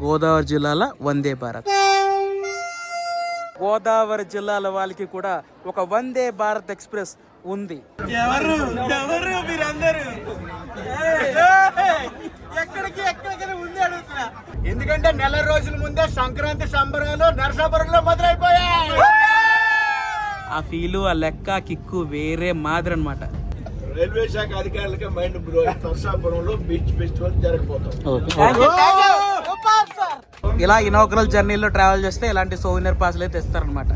గోదావరి జిల్లాల వందే భారత్. గోదావరి జిల్లాల వాళ్ళకి కూడా ఒక వందే భారత్ ఎక్స్ప్రెస్ ఉంది. ఎవరు మీరందరూ ఎక్కడికి ఉంది అడుగుతున్నా. ఎందుకంటే నెల రోజుల ముందే సంక్రాంతి సంబరాలు నరసాపురంలో మొదలైపోయాయి. ఆ ఫీలు, ఆ లెక్క, కిక్కు వేరే మాదిరి అనమాట. రైల్వే శాఖ అధికారులకి మైండ్ బ్లో. నరసాపురంలో బీచ్ ఫెస్టివల్ జరగబోతుంది. ఇలా ఇనాగ్రల్ జర్నీలో ట్రావెల్ చేస్తే ఇలాంటి సోవినర్ పాస్లు అయితే ఇస్తారనమాట.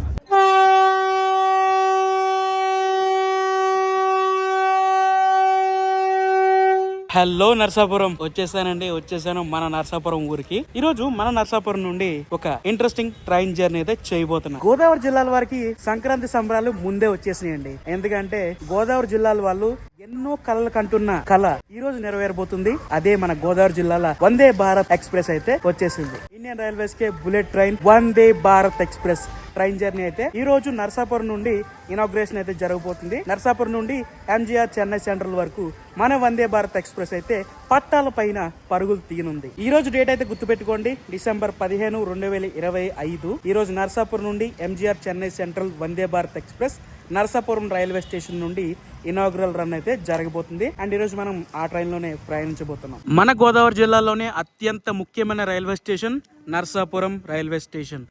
హలో నరసాపురం, వచ్చేసాను మన నరసాపురం ఊరికి. ఈ రోజు మన నరసాపురం నుండి ఒక ఇంట్రెస్టింగ్ ట్రైన్ జర్నీ అయితే చేయబోతున్నాం. గోదావరి జిల్లాల వారికి సంక్రాంతి సంబరాలు ముందే వచ్చేసినాయండి. ఎందుకంటే గోదావరి జిల్లాల వాళ్ళు ఎన్నో కళలు కంటున్న కళ ఈ రోజు నెరవేరబోతుంది. అదే మన గోదావరి జిల్లాల వందే భారత్ ఎక్స్ప్రెస్ అయితే వచ్చేసింది. ఇండియన్ రైల్వేస్ కే బుల్లెట్ ట్రైన్ వందే భారత్ ఎక్స్ప్రెస్ ట్రైన్ జర్నీ అయితే ఈ రోజు నరసాపురం నుండి ఇనాగ్రేషన్ అయితే జరగబోతుంది. నరసాపురం నుండి ఎంజీఆర్ చెన్నై సెంట్రల్ వరకు మన వందే భారత్ ఎక్స్ప్రెస్ అయితే పట్టాల పైన పరుగులు తీయనుంది. ఈ రోజు డేట్ అయితే గుర్తుపెట్టుకోండి, December 15, 2025. ఈ రోజు నరసాపురం నుండి MGR Chennai central Vande Bharat express Narasapuram railway station నుండి ఇనాగ్రల్ రన్ అయితే జరగబోతుంది. అండ్ ఈ రోజు మనం ఆ ట్రైన్ లోనే ప్రయాణించబోతున్నాం. మన గోదావరి జిల్లాలోనే అత్యంత ముఖ్యమైన railway station Narasapuram railway station.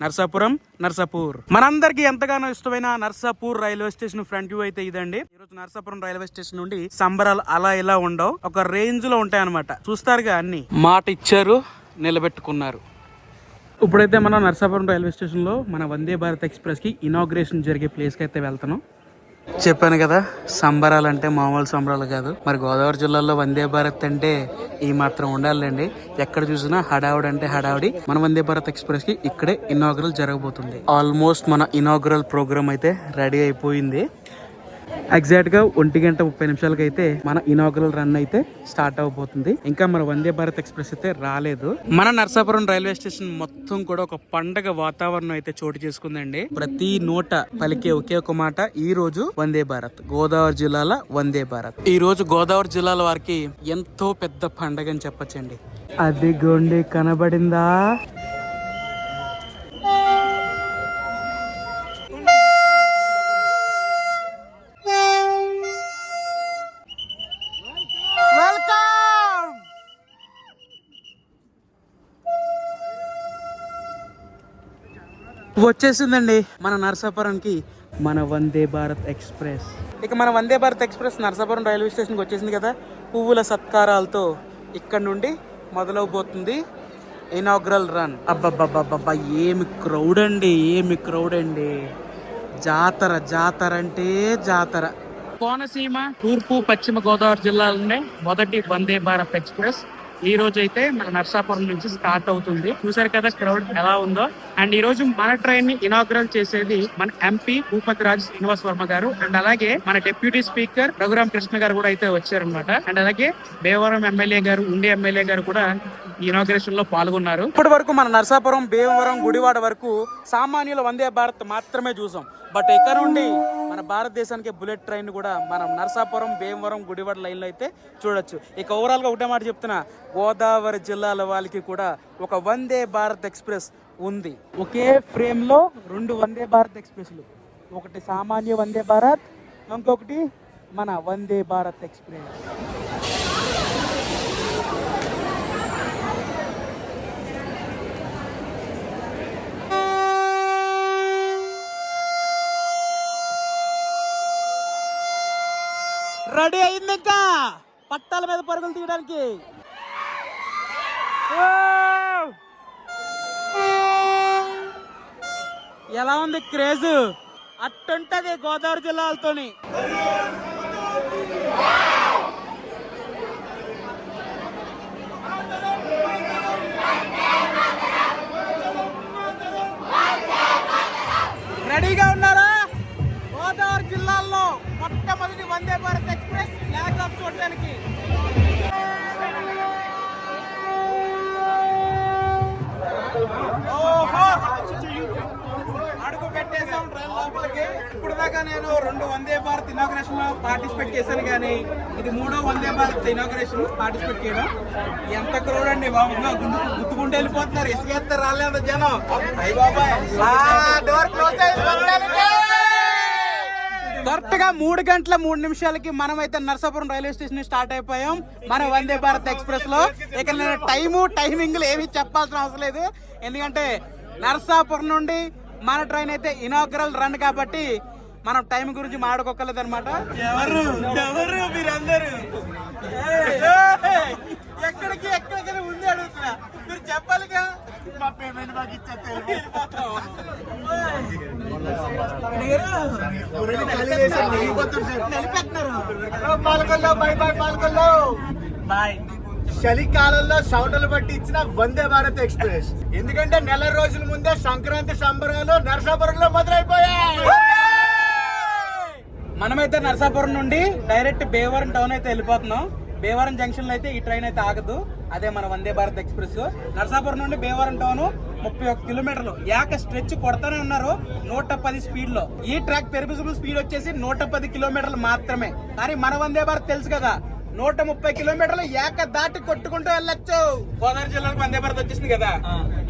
Narsapur మనందరికి ఎంతగానో ఇష్టమైన Narsapur railway station front view అయితే ఇదండి. ఈ రోజు నరసాపురం రైల్వే స్టేషన్ నుండి సంబరాలు అలా ఇలా ఉండవు, ఒక రేంజ్ లో ఉంటాయి అనమాట. చూస్తారుగా, అన్ని మాట ఇచ్చారు, నిలబెట్టుకున్నారు. ఇప్పుడైతే మనం నరసాపురం రైల్వే స్టేషన్ లో మన వందే భారత్ ఎక్స్ప్రెస్ కి ఇనాగ్రేషన్ జరిగే ప్లేస్ కి అయితే వెళ్తున్నాం. చెప్పాను కదా, సంబరాలు అంటే మామూలు సంబరాలు కాదు. మరి గోదావరి జిల్లాలో వందే భారత్ అంటే ఈ మాత్రం ఉండాలండి. ఎక్కడ చూసినా హడావుడి అంటే హడావుడి. మన వందే భారత్ ఎక్స్ప్రెస్ కి ఇక్కడే ఇనాగ్రల్ జరగబోతుంది. ఆల్మోస్ట్ మన ఇనాగ్రల్ ప్రోగ్రామ్ అయితే రెడీ అయిపోయింది. ఎగ్జాక్ట్ గా 1:30 అయితే మన ఇనాగ్రల్ రన్ అయితే స్టార్ట్ అవబోతుంది. ఇంకా మన వందే భారత్ ఎక్స్ప్రెస్ అయితే రాలేదు. మన నరసాపురం రైల్వే స్టేషన్ మొత్తం కూడా ఒక పండగ వాతావరణం అయితే చోటు చేసుకుందండి. ప్రతి నోట పలికే ఒకే ఒక మాట, ఈ రోజు వందే భారత్, గోదావరి జిల్లాల వందే భారత్. ఈ రోజు గోదావరి జిల్లాల వారికి ఎంతో పెద్ద పండగ అని చెప్పచ్చండి. అది గొండి కనబడిందా? వచ్చేసిందండి మన నరసాపురంకి మన వందే భారత్ ఎక్స్ప్రెస్. ఇక మన వందే భారత్ ఎక్స్ప్రెస్ నరసాపురం రైల్వే స్టేషన్కి వచ్చేసింది కదా. పువ్వుల సత్కారాలతో ఇక్కడ నుండి మొదలవబోతుంది ఇనాగ్రల్ రన్. అబ్బబ్బబ్బబ్బబ్బా, ఏమి క్రౌడ్ అండి. జాతర అంటే జాతర. కోనసీమ, తూర్పు, పశ్చిమ గోదావరి జిల్లాలోనే మొదటి వందే భారత్ ఎక్స్ప్రెస్ ఈ రోజు అయితే మన నరసాపురం నుంచి స్టార్ట్ అవుతుంది. చూసారు కదా క్రౌడ్ ఎలా ఉందో. అండ్ ఈ రోజు మన ట్రైన్ ని ఇనాగ్రల్ చేసేది మన ఎంపీ భూపతి రాజు శ్రీనివాస్ వర్మ గారు. అండ్ అలాగే మన డిప్యూటీ స్పీకర్ రఘురామ కృష్ణ గారు కూడా అయితే వచ్చారనమాట. అండ్ అలాగే భీమవరం ఎమ్మెల్యే గారు, ఉండి ఎమ్మెల్యే గారు కూడా ఇనాగ్రేషన్ లో పాల్గొన్నారు. ఇప్పటి వరకు మన నరసాపురం, భీమవరం, గుడివాడ వరకు సామాన్యుల వందే భారత్ మాత్రమే చూసాం. బట్ ఇక్కడ నుండి మన భారతదేశానికి బుల్లెట్ ట్రైన్ కూడా మనం నరసాపురం, భీమవరం, గుడివాడ లైన్లో అయితే చూడొచ్చు. ఇక ఓవరాల్ గా ఒకటే మాట చెప్తున్నా, గోదావరి జిల్లాల వాళ్ళకి కూడా ఒక వందే భారత్ ఎక్స్ప్రెస్ ఉంది. ఒకే ఫ్రేమ్ లో 2 వందే భారత్ ఎక్స్ప్రెస్లు, ఒకటి సామాన్య వందే భారత్, ఇంకొకటి మన వందే భారత్ ఎక్స్ప్రెస్. రెడీ అయింది ఇంకా పట్టాల మీద పరుగులు తీయడానికి. ఎలా ఉంది క్రేజ్? అట్టుంటది గోదావరి జిల్లాలతోని. రెడీగా ఉన్నారా? గోదావరి జిల్లాల్లో మొట్టమొదటి వందే భారత్ ఎక్స్ప్రెస్ ఫ్లాగ్ ఆఫ్ చూడడానికి. ఓహో, అడుగు పెట్టేసాం ట్రైన్ లో. లోపలికి. ఇప్పుడు దాకా నేను 2 వందే భారత్ ఇనాగ్రేషన్ లో పార్టిసిపేట్ చేశాను, కానీ ఇది 3వ వందే భారత్ ఇనాగ్రేషన్ పార్టిసిపేట్ చేయడం. ఎంత క్రౌడ్ అండి బాబు, గుర్తుకుంటూ వెళ్ళిపోతున్నారు, ఇసుకేస్తారు రాలేదు జనం. అయ్య బాబాయ్, డోర్ క్లోజ్ అయిపోతుంది. కరెక్ట్ గా 3 గంటల 3 నిమిషాలకి మనమైతే నర్సాపురం రైల్వే స్టేషన్ స్టార్ట్ అయిపోయాం మన వందే భారత్ ఎక్స్ప్రెస్ లో. ఇక నేను టైమింగ్ ఏమి చెప్పాల్సిన అవసరం లేదు, ఎందుకంటే నర్సాపురం నుండి మన ట్రైన్ అయితే ఇనాగ్రల్ రన్ కాబట్టి మనం టైం గురించి మాట్లాడుకోలేదు అనమాట. ఎవరు మీరందరూ ఎక్కడికి ఉంది అడుగుతున్నా, మీరు చెప్పాలిగా. మా పేమెంట్ మాకు బాయ్. చలికాలంలో సౌండ్లు బట్టి ఇచ్చిన వందే భారత్ ఎక్స్ప్రెస్, ఎందుకంటే నెల రోజుల ముందే సంక్రాంతి సంబరాలు నరసాపురంలో మొదలైపోయాయి. మనమైతే నరసాపురం నుండి డైరెక్ట్ భీమవరం టౌన్ అయితే వెళ్ళిపోతున్నాం. భీమవరం జంక్షన్ లో అయితే ఈ ట్రైన్ అయితే ఆగదు, అదే మన వందే భారత్ ఎక్స్ప్రెస్. నరసాపురం నుండి భీమవరం టౌన్ 31 కిలోమీటర్లు ఏక స్ట్రెచ్ కొడతానే ఉన్నారు 110 స్పీడ్ లో. ఈ ట్రాక్ పెర్మిసిబుల్ స్పీడ్ వచ్చేసి 110 కిలోమీటర్లు మాత్రమే, కానీ మన వందే భారత్ తెలుసు కదా 130 కిలోమీటర్లు ఏక దాటి కొట్టుకుంటూ వెళ్ళొచ్చు. గోదావరి జిల్లాకు వందే భారత్ వచ్చేసింది కదా,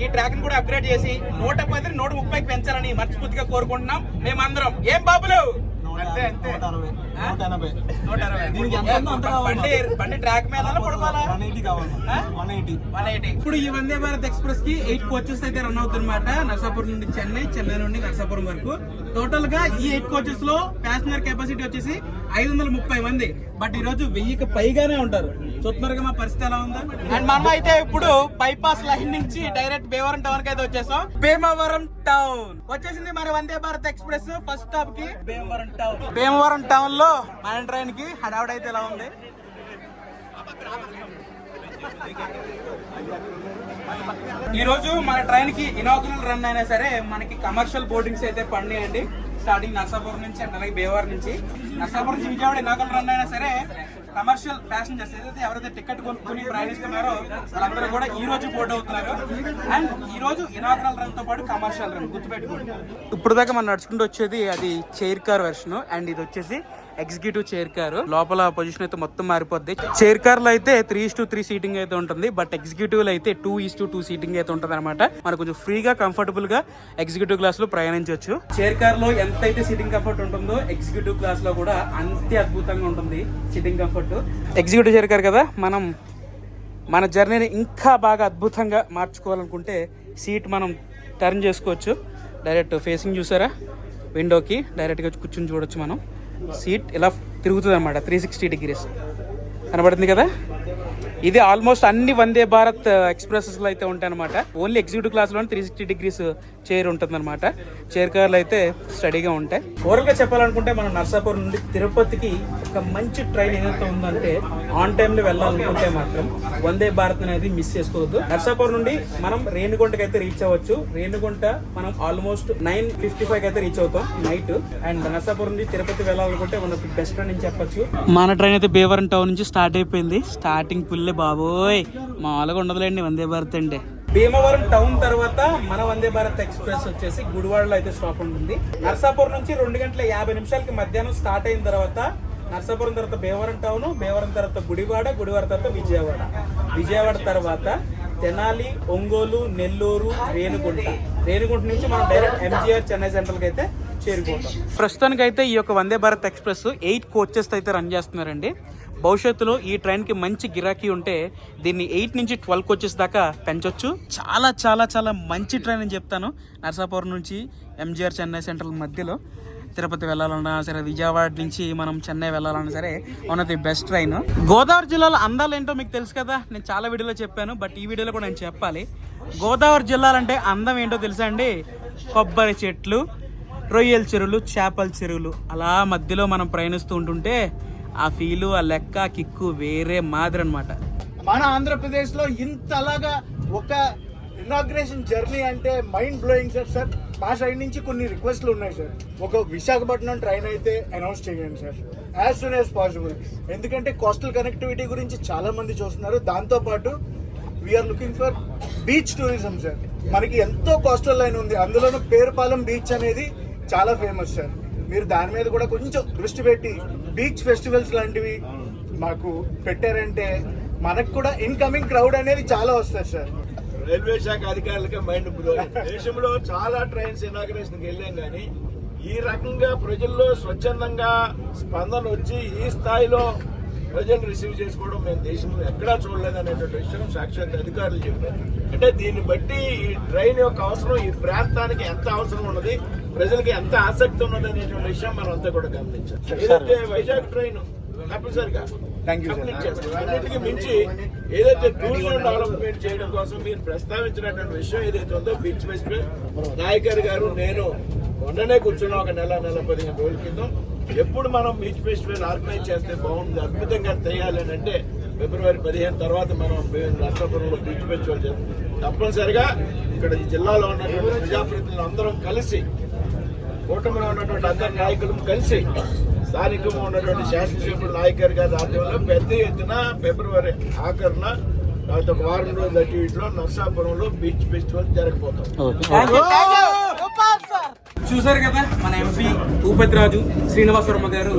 ఈ ట్రాక్ ని కూడా అప్గ్రేడ్ చేసి 110 130కి పెంచాలని మనస్ఫూర్తిగా కోరుకుంటున్నాం మేమందరం. ఏం బాబులు, బండి ట్రాక్ మీద పడుకోవాలా? 180. ఇప్పుడు ఈ వందే భారత్ ఎక్స్ప్రెస్ కి 8 కోచెస్ అయితే రన్ అవుతుందన్నమాట. నర్సాపురం నుండి చెన్నై నుండి నర్సాపురం వరకు. టోటల్ గా ఈ 8 కోచెస్ లో ప్యాసింజర్ కెపాసిటీ వచ్చేసి 530 మంది. బట్ ఈ రోజు 1000కి పైగానే ఉంటారు. చూస్తున్నారుగా మా పరిస్థితి ఎలా ఉందో. అండ్ మనం అయితే ఇప్పుడు బైపాస్ లైన్ నుంచి డైరెక్ట్ భీమవరం టౌన్ కి అయితే వచ్చేసాం. భీమవరం టౌన్ వచ్చేసింది మన వందే భారత్ ఎక్స్ప్రెస్. ఫస్ట్ స్టాప్ కి భీమవరం టౌన్ లో మన ట్రైన్ కి హడావుడైతే ఎలా ఉంది. ఈ రోజు మన ట్రైన్ కి ఇనాగ్రల్ రన్ అయినా సరే మనకి కమర్షియల్ బోర్డింగ్స్ అయితే పడినాయండి. స్టార్టింగ్ నర్సాపురం నుంచి అండ్ అలాగే భీమవరం నుంచి. నర్సాపురం నుంచి విజయవాడ ఇనాగ్రల్ రన్ అయినా సరే కమర్షియల్ ప్యాసింజర్స్ ఏదైతే ఎవరైతే టికెట్ కొనుక్కుని ప్రయాణిస్తున్నారో వాళ్ళందరూ కూడా ఈ రోజు బోర్డు అవుతున్నారు. అండ్ ఈ రోజు ఇనాగ్రల్ రన్ తో పాటు కమర్షియల్ రన్ గుర్తుపెట్టుకోండి. ఇప్పుడు దాకా మనం నడుచుకుంటూ వచ్చేది అది చైర్ కార్ వెర్షన్, అండ్ ఇది వచ్చేసి ఎగ్జిక్యూటివ్ చైర్ కార్. లోపల పొజిషన్ అయితే మొత్తం మారిపోద్ది. చైర్ కార్ లో అయితే 3:3 సీటింగ్ అయితే ఉంటుంది, బట్ ఎగ్జిక్యూటివ్ లో అయితే 2:2 సీటింగ్ అయితే ఉంటుంది అనమాట. మనకు కొంచెం ఫ్రీగా కంఫర్టబుల్ గా ఎగ్జిక్యూటివ్ క్లాస్ లో ప్రయాణించవచ్చు. చైర్ కార్ లో ఎంత అయితే సీటింగ్ కంఫర్ట్ ఉంటుందో ఎగ్జిక్యూటివ్ క్లాస్ లో కూడా అంతే అద్భుతంగా ఉంటుంది seating comfort. Executive chair car కదా, మనం మన జర్నీని ఇంకా బాగా అద్భుతంగా మార్చుకోవాలనుకుంటే సీట్ మనం టర్న్ చేసుకోవచ్చు. డైరెక్ట్ ఫేసింగ్ చూసారా, విండోకి డైరెక్ట్గా కూర్చుని చూడొచ్చు. మనం సీట్ ఇలా తిరుగుతుంది అనమాట, 360 డిగ్రీస్ కనబడుతుంది కదా. ఇది ఆల్మోస్ట్ అన్ని వందే భారత్ ఎక్స్ప్రెసెస్ లో అయితే ఉంటాయి అనమాట. ఓన్లీ ఎగ్జిక్యూటివ్ క్లాస్ లో 360 డిగ్రీస్ చైర్ ఉంటుంది అనమాట. చైర్ కార్లు అయితే స్టడీగా ఉంటాయి. ఓవరాల్ గా చెప్పాలనుకుంటే మనం నర్సాపురం నుండి తిరుపతికి ఒక మంచి ట్రైన్ ఏదైతే ఉందంటే ఆన్ టైమ్ లో వెళ్ళాలనుకుంటే మాత్రం వందే భారత్ అనేది మిస్ చేసుకోవద్దు. నర్సాపురం నుండి మనం రేణిగుంటకి అయితే రీచ్ అవ్వచ్చు. రేణిగుంట మనం ఆల్మోస్ట్ 9:55 అయితే రీచ్ అవుతాం నైట్. అండ్ నర్సాపురం నుండి తిరుపతి వెళ్ళాలనుకుంటే మనకు బెస్ట్ ట్రైన్ అని చెప్పొచ్చు. మన ట్రైన్ అయితే భీమవరం టౌన్ నుంచి స్టార్ట్ అయిపోయింది. స్టార్టింగ్ ఫుల్ బాబోయ్ మామూలుగా ఉండదులేండి వందే భారత్ అంటే. భీమవరం టౌన్ తర్వాత మన వందే భారత్ ఎక్స్ప్రెస్ వచ్చేసి గుడివాడలో అయితే స్టాప్ ఉంటుంది. నర్సాపురం నుంచి 2:50 మధ్యాహ్నం స్టార్ట్ అయిన తర్వాత నర్సాపురం తర్వాత భీమవరం టౌన్, భీమవరం తర్వాత గుడివాడ తర్వాత విజయవాడ తర్వాత తెనాలి, ఒంగోలు, నెల్లూరు, రేణిగుంట నుంచి మనం డైరెక్ట్ ఎంజీఆర్ చెన్నై సెంట్రల్ కి అయితే చేరుకుంటాం. ప్రస్తుతానికి అయితే ఈ యొక్క వందే భారత్ ఎక్స్ప్రెస్ 8 కోచెస్ అయితే రన్ చేస్తున్నారండి. భవిష్యత్తులో ఈ ట్రైన్ కి మంచి గిరాకీ ఉంటే దీన్ని 8 నుంచి 12 కోచెస్ దాకా పెంచొచ్చు. చాలా చాలా చాలా మంచి ట్రైన్ అని చెప్తాను. నర్సాపురం నుంచి ఎంజీఆర్ చెన్నై సెంట్రల్ మధ్యలో తిరుపతి వెళ్ళాలన్నా సరే, విజయవాడ నుంచి మనం చెన్నై వెళ్ళాలన్నా సరే one of the best train. Godavari జిల్లాలో అందాలు ఏంటో మీకు తెలుసు కదా, నేను చాలా వీడియోలో చెప్పాను, బట్ ఈ వీడియోలో కూడా నేను చెప్పాలి. గోదావరి జిల్లాలంటే అందం ఏంటో తెలుసా అండి? కొబ్బరి చెట్లు, రొయ్యల చెరువులు, చేపల చెరువులు, అలా మధ్యలో మనం ప్రయాణిస్తూ ఉంటుంటే ఆ ఫీలు, ఆ లెక్క, కిక్కు వేరే మాదిరి అనమాట. మన ఆంధ్రప్రదేశ్ లో ఇంతలాగా ఒక ఇనాగ్రేషన్ జర్నీ అంటే మైండ్ బ్లోయింగ్ సార్. మా సైడ్ నుంచి కొన్ని రిక్వెస్ట్లు ఉన్నాయి సార్. ఒక విశాఖపట్నం ట్రైన్ అయితే అనౌన్స్ చేయండి sir as soon as possible. ఎందుకంటే కోస్టల్ కనెక్టివిటీ గురించి చాలా మంది చూస్తున్నారు. దాంతో పాటు we are looking for beach tourism sir. మనకి ఎంతో కోస్టల్ లైన్ ఉంది, అందులోనూ పేరుపాలెం బీచ్ అనేది చాలా ఫేమస్ సార్. మీరు దాని మీద కూడా కొంచెం దృష్టి పెట్టి బీచ్ ఫెస్టివల్స్ లాంటివి మాకు పెట్టారంటే మనకు కూడా ఇన్కమింగ్ క్రౌడ్ అనేది చాలా వస్తుంది సార్. రైల్వే శాఖ అధికారులకే మైండ్ బ్లోయింగ్. దేశంలో చాలా ట్రైన్స్ ఇనాగ్రేషన్కి వెళ్ళాం కానీ ఈ రకంగా ప్రజల్లో స్వచ్ఛందంగా స్పందన వచ్చి ఈ స్థాయిలో ప్రజలు రిసీవ్ చేసుకోవడం మేము దేశంలో ఎక్కడా చూడలేదు అనేటువంటి విషయం సాక్షాత్ అధికారులు చెప్పారు. అంటే దీన్ని బట్టి ఈ ట్రైన్ యొక్క అవసరం ఈ ప్రాంతానికి ఎంత అవసరం ఉన్నది, ప్రజలకి ఎంత ఆసక్తి ఉన్నది అనేటువంటి విషయం మనం అంతా కూడా గమనించాం. ఏదైతే వైజాగ్ ట్రైన్ తప్పనిసరిగా కంప్లీట్ చేస్తాం. అన్నింటికి మించి ఏదైతే టూరిజం డెవలప్మెంట్ చేయడం కోసం మీరు ప్రస్తావించినటువంటి విషయం ఏదైతే ఉందో బీచ్ ఫెస్టివల్ నాయకర్ గారు నేను మొన్ననే కూర్చున్నాం ఒక నెల 15 రోజుల క్రితం. ఎప్పుడు మనం బీచ్ ఫెస్టివల్ ఆర్గనైజ్ చేస్తే బాగుంది, అద్భుతంగా చేయాలి అని అంటే ఫిబ్రవరి 15 తర్వాత మనం నర్సాపురంలో బీచ్ ఫెస్టివల్ చేస్తాం. తప్పనిసరిగా ఇక్కడ ఈ జిల్లాలో ఉన్నటువంటి ప్రజాప్రతినిధులు అందరం కలిసి, కూటమిలో ఉన్నటువంటి అందరి నాయకులు కలిసి, స్థానికంగా ఉన్నటువంటి శాసనసభ్యుల నాయకర్ గారి ఆధ్వర్యంలో పెద్ద ఎత్తున ఫిబ్రవరి ఆఖరున ఒక వారం రోజుల అటు ఇటులో నర్సాపురంలో బీచ్ ఫెస్టివల్ జరగబోతాం. చూసారు కదా మన ఎంపీ భూపతిరాజు శ్రీనివాసవర్మ గారు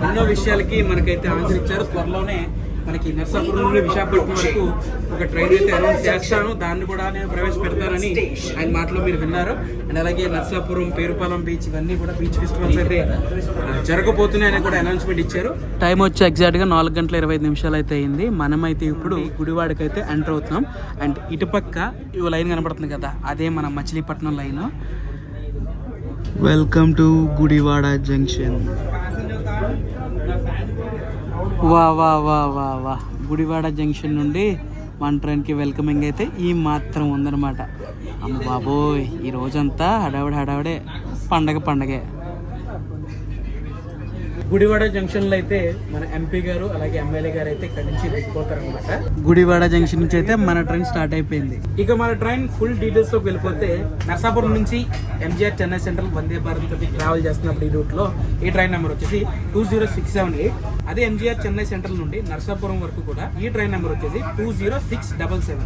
ఎన్నో విషయాలకి మనకైతే ఆన్సర్ ఇచ్చారు. త్వరలోనే మనకి నర్సాపురం నుండి విశాఖపట్నం వరకు ఒక ట్రైన్ అయితే అనౌన్స్ చేస్తాను, దాన్ని కూడా నేను ప్రవేశపెడతానని ఆయన మాటలో మీరు విన్నారు. అండ్ అలాగే నర్సాపురం, పేరుపాలెం బీచ్ ఇవన్నీ కూడా బీచ్ ఫెస్టివల్స్ అయితే జరగబోతున్నాయని కూడా అనౌన్స్మెంట్ ఇచ్చారు. టైం వచ్చి ఎగ్జాక్ట్గా 4:25 అయితే అయింది. మనమైతే ఇప్పుడు గుడివాడకి అయితే ఎంటర్ అవుతున్నాం. అండ్ ఇటుపక్క ఇవి లైన్ కనపడుతుంది కదా, అదే మన Machilipatnam line. Welcome to Gudivada junction. వా వా వా వా వా గుడివాడ జంక్షన్ నుండి మన ట్రైన్కి వెల్కమింగ్ అయితే ఈ మాత్రం ఉందన్నమాట. అమ్మ బాబోయ్, ఈ రోజంతా హడావిడే, పండగే. గుడివాడ జంక్షన్ లో అయితే మన ఎంపీ గారు అలాగే ఎమ్మెల్యే గారు అయితే ఇక్కడ నుంచి వెళ్ళిపోతారు అనమాట. గుడివాడ జంక్షన్ నుంచి అయితే మన ట్రైన్ స్టార్ట్ అయిపోయింది. ఇక మన ట్రైన్ ఫుల్ డీటెయిల్స్ లోకి వెళ్ళిపోతే, నర్సాపురం నుంచి ఎంజీఆర్ చెన్నై సెంట్రల్ వందే భారత్ తోటి ట్రావెల్ చేస్తున్నప్పుడు ఈ రూట్ లో ఈ ట్రైన్ నెంబర్ వచ్చేసి 20678. అదే ఎంజీఆర్ చెన్నై సెంట్రల్ నుండి నర్సాపురం వరకు కూడా ఈ ట్రైన్ నెంబర్ వచ్చేసి 20677.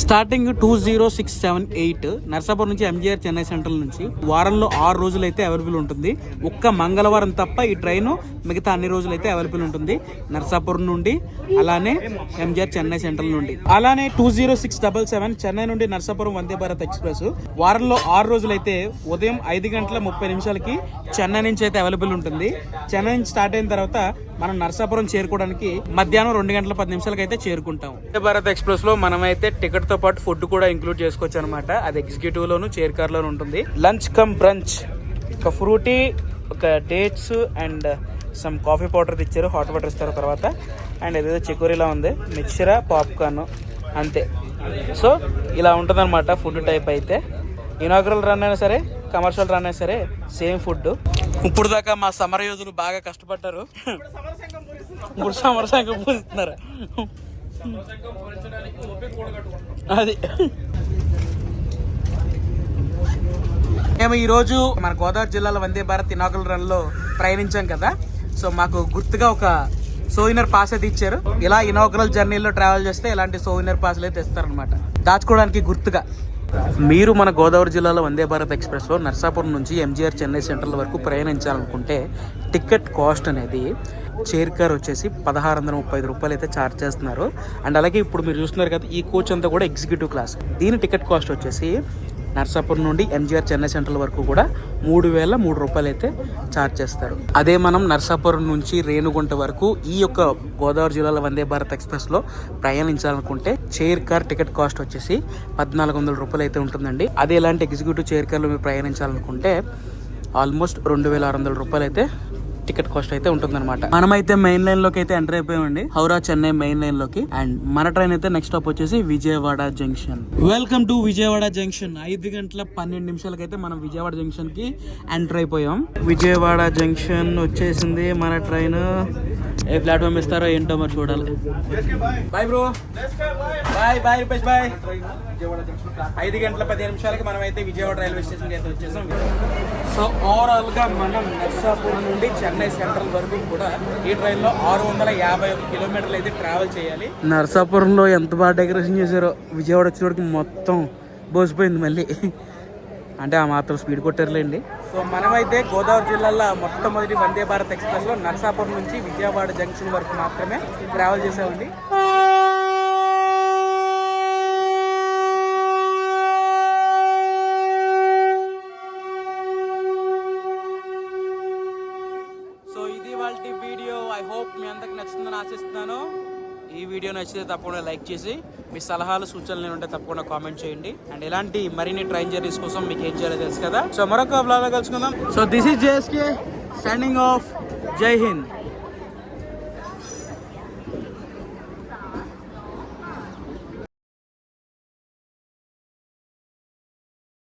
స్టార్టింగ్ 20678 నర్సాపురం నుంచి ఎంజీఆర్ చెన్నై సెంట్రల్ నుంచి వారంలో 6 రోజులు అయితే అవైలబుల్ ఉంటుంది. ఒక్క మంగళవారం తప్ప ఈ ట్రైన్ మిగతా అన్ని రోజులు అయితే అవైలబుల్ ఉంటుంది నర్సాపురం నుండి, అలానే ఎంజీఆర్ చెన్నై సెంట్రల్ నుండి. అలానే 20677 చెన్నై నుండి నర్సాపురం వందే భారత్ ఎక్స్ప్రెస్ వారంలో 6 రోజులు అయితే ఉదయం 5:30 చెన్నై నుంచి అయితే అవైలబుల్ ఉంటుంది. చెన్నై నుంచి స్టార్ట్ అయిన తర్వాత మనం నర్సాపురం చేరుకోవడానికి మధ్యాహ్నం 2:10 అయితే చేరుకుంటాం. వందే భారత్ ఎక్స్ప్రెస్ లో మనమైతే టికెట్ తో పాటు ఫుడ్ కూడా ఇంక్లూడ్ చేసుకోవచ్చు అనమాట. అది ఎగ్జిక్యూటివ్ లోను, చైర్ కార్ లోను ఉంటుంది. లంచ్ కమ్ బ్రంచ్, ఒక ఫ్రూటీ, ఒక dates and some coffee powder ఇచ్చారు, హాట్ వాటర్ ఇస్తారు తర్వాత. అండ్ ఏదైతే చికోరీలా ఉంది, మిక్చర్, పాప్కార్న్, అంతే. సో ఇలా ఉంటుంది అనమాట ఫుడ్ టైప్ అయితే. ఇనాగ్రల్ రన్ అయినా సరే, కమర్షియల్ రన్ అయినా సరే సేమ్ ఫుడ్. ఇప్పుడు దాకా మా సమర యోధులు బాగా కష్టపడ్డారు, ఇప్పుడు సమరసంగం పూజిస్తున్నారు. అది మేము ఈరోజు మన గోదావరి జిల్లాలో వందే భారత్ ఇనాగ్రల్ రన్ లో ప్రయాణించాం కదా, సో మాకు గుర్తుగా ఒక సోవినర్ పాస్ అయితే ఇచ్చారు. ఇలా ఇనాగ్రల్ జర్నీలో ట్రావెల్ చేస్తే ఇలాంటి సోవినర్ పాస్లు అయితే ఇస్తారనమాట, దాచుకోవడానికి గుర్తుగా. మీరు మన గోదావరి జిల్లాలో వందే భారత్ ఎక్స్ప్రెస్లో నర్సాపురం నుంచి ఎంజీఆర్ చెన్నై సెంట్రల్ వరకు ప్రయాణించాలనుకుంటే టికెట్ కాస్ట్ అనేది చైర్ కార్ వచ్చేసి 1635 రూపాయలు అయితే ఛార్జ్ చేస్తున్నారు. అండ్ అలాగే ఇప్పుడు మీరు చూస్తున్నారు కదా, ఈ కోచ్ అంతా కూడా ఎగ్జిక్యూటివ్ క్లాస్. దీని టికెట్ కాస్ట్ వచ్చేసి నర్సాపురం నుండి ఎంజీఆర్ చెన్నై సెంట్రల్ వరకు కూడా 3003 రూపాయలు అయితే ఛార్జ్ చేస్తారు. అదే మనం నర్సాపురం నుంచి రేణుగుంట వరకు ఈ యొక్క గోదావరి జిల్లాలో వందే భారత్ ఎక్స్ప్రెస్లో ప్రయాణించాలనుకుంటే చైర్ కార్ టికెట్ కాస్ట్ వచ్చేసి 1400 రూపాయలు అయితే ఉంటుందండి. అదే ఇలాంటి ఎగ్జిక్యూటివ్ చైర్ కార్లో మీరు ప్రయాణించాలనుకుంటే ఆల్మోస్ట్ 2600 రూపాయలు అయితే టికెట్ కాస్ట్ అయితే ఉంటుందన్నమాట. మనమైతే మెయిన్ లైన్ లోకి అయితే ఎంటర్ అయిపోయామండి, హౌరా చెన్నై మెయిన్ లైన్ లోకి. అండ్ మన ట్రైన్ అయితే నెక్స్ట్ స్టాప్ వచ్చేసి Vijayawada junction. Welcome to Vijayawada junction. 5:12 అయితే మనం విజయవాడ జంక్షన్ కి ఎంటర్ అయిపోయాం. విజయవాడ జంక్షన్ వచ్చేసింది మన ట్రైన్. ఏ ప్లాట్ఫామ్ ఇస్తారో ఏంటో మరి చూడాలి. Bye bro, bye Rupesh bye. 5:15 మనం అయితే విజయవాడ రైల్వే స్టేషన్ కి అయితే వచ్చేసాం. సో ఓవరాల్ గా మనం నర్సాపురం నుండి చెన్నై సెంట్రల్ వరకు కూడా ఈ ట్రైన్ లో 651 కిలోమీటర్లు అయితే ట్రావెల్ చేయాలి. నర్సాపురంలో ఎంత బాగా డెకరేషన్ చేశారో, విజయవాడ వచ్చేటికి మొత్తం బోసిపోయింది మళ్ళీ. అంటే ఆ మాత్రం స్పీడ్ కొట్టారులేండి. సో మనమైతే గోదావరి జిల్లాలో మొట్టమొదటి వందే భారత్ ఎక్స్ప్రెస్లో నర్సాపురం నుంచి విజయవాడ జంక్షన్ వరకు మాత్రమే ట్రావెల్ చేసామండి. సో ఇది వాళ్ళ వీడియో. ఐ హోప్ మీ అందరికి నచ్చుతుందని ఆశిస్తున్నాను. ఈ వీడియో నచ్చితే తప్పకుండా లైక్ చేసి మీ సలహాలు సూచనలు ఉంటే తప్పకుండా కామెంట్ చేయండి. అండ్ ఇలాంటి మరిన్ని ట్రైన్ జర్నీస్ కోసం మీకు ఏం చేయాలో తెలుసు కదా. సో మరొక బ్లాగ్ లో కలుసుకుందాం. So this is JSK signing off. జై హింద్.